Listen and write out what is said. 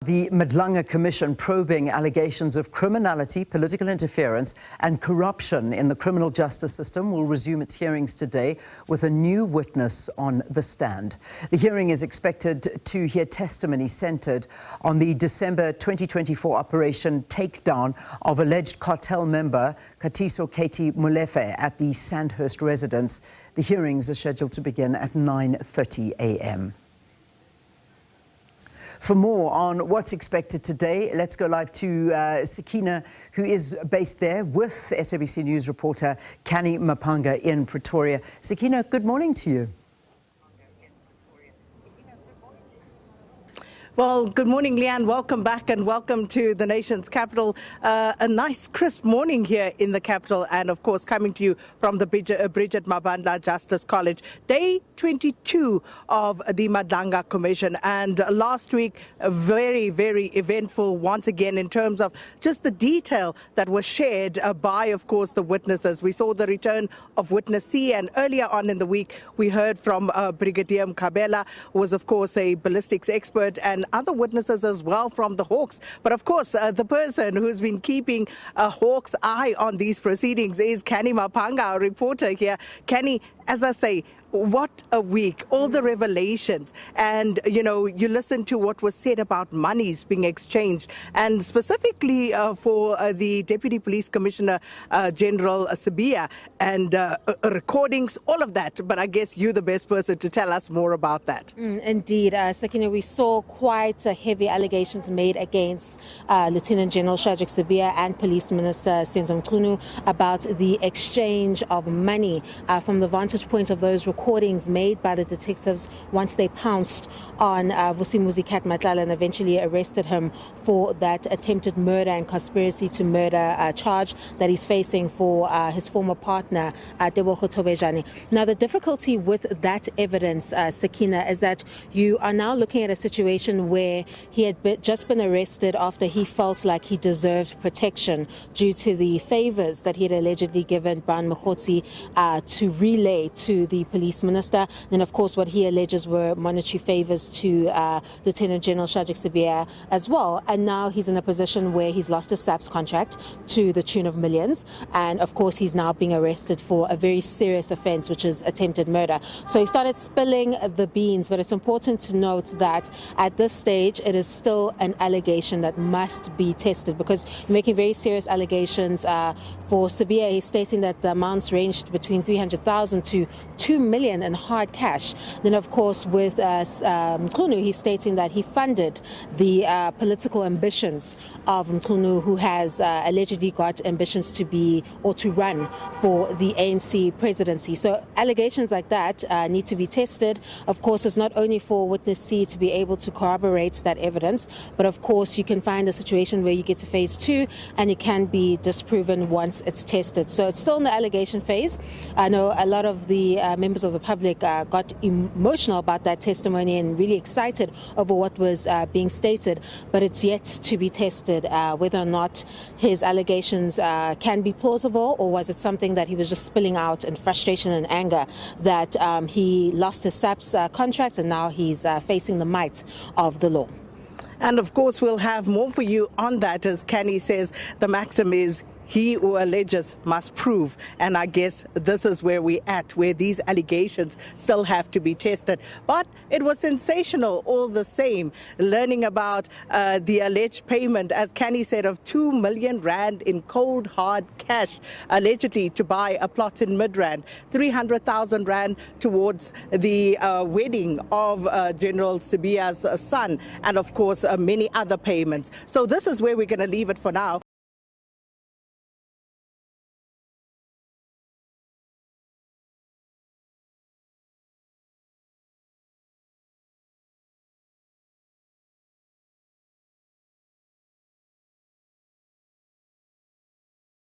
The Madlanga Commission probing allegations of criminality, political interference and corruption in the criminal justice system will resume its hearings today with a new witness on the stand. The hearing is expected to hear testimony centered on the December 2024 operation takedown of alleged cartel member Katiso Katie Molefe at the Sandhurst residence. The hearings are scheduled to begin at 9:30 a.m. For more on what's expected today, let's go live to Sakina, who is based there with SABC News reporter Canny Maphanga in Pretoria. Sakina, good morning to you. Well, good morning, Leanne. Welcome back and welcome to the nation's capital. A nice, crisp morning here in the capital and, of course, coming to you from the Bridget Mabandla Justice College. Day 22 of the Madlanga Commission. And last week, very, very eventful once again in terms of just the detail that was shared by, of course, the witnesses. We saw the return of Witness C, and earlier on in the week, we heard from Brigadier Mkhabela, who was, of course, a ballistics expert, and other witnesses as well from the Hawks. But of course, the person who's been keeping a hawk's eye on these proceedings is Canny Maphanga, our reporter here. Canny, as I say, what a week, all the revelations. And, you know, you listen to what was said about monies being exchanged, and specifically for the Deputy Police Commissioner General Sabia, and recordings, all of that. But I guess you're the best person to tell us more about that. Indeed. Sakina, we saw quite heavy allegations made against Lieutenant General Shadrack Sabia and Police Minister Senzo Mchunu about the exchange of money from the vantage point of those recordings made by the detectives once they pounced on Vusimuzi Kat Matlala and eventually arrested him for that attempted murder and conspiracy to murder charge that he's facing for his former partner, Tebogo Tobejane. Now, the difficulty with that evidence, Sakina, is that you are now looking at a situation where he had just been arrested after he felt like he deserved protection due to the favors that he had allegedly given Brian Mkhotsi to relay to the police minister. Then, of course, what he alleges were monetary favors to Lieutenant General Shadrack Sabia as well. And now he's in a position where he's lost his SABC contract to the tune of millions. And, of course, he's now being arrested for a very serious offense, which is attempted murder. So he started spilling the beans. But it's important to note that at this stage, it is still an allegation that must be tested, because you're making very serious allegations. For Sabia, he's stating that the amounts ranged between 300,000 to 2 million in hard cash. Then, of course, with Mkhunu, he's stating that he funded the political ambitions of Mkhunu, who has allegedly got ambitions to be or to run for the ANC presidency. So allegations like that need to be tested. Of course, it's not only for Witness C to be able to corroborate that evidence, but of course you can find a situation where you get to phase 2 and it can be disproven once it's tested. So it's still in the allegation phase. I know a lot of the members of the public got emotional about that testimony and really excited over what was being stated, but it's yet to be tested whether or not his allegations can be plausible, or was it something that he was just spilling out in frustration and anger that he lost his SABC contract and now he's facing the might of the law. And of course, we'll have more for you on that. As Canny says, the maxim is he who alleges must prove. And I guess this is where we're at, where these allegations still have to be tested. But it was sensational all the same, learning about the alleged payment, as Canny said, of 2 million rand in cold, hard cash, allegedly to buy a plot in Midrand, 300,000 rand towards the wedding of General Sabia's son, and of course, many other payments. So this is where we're going to leave it for now.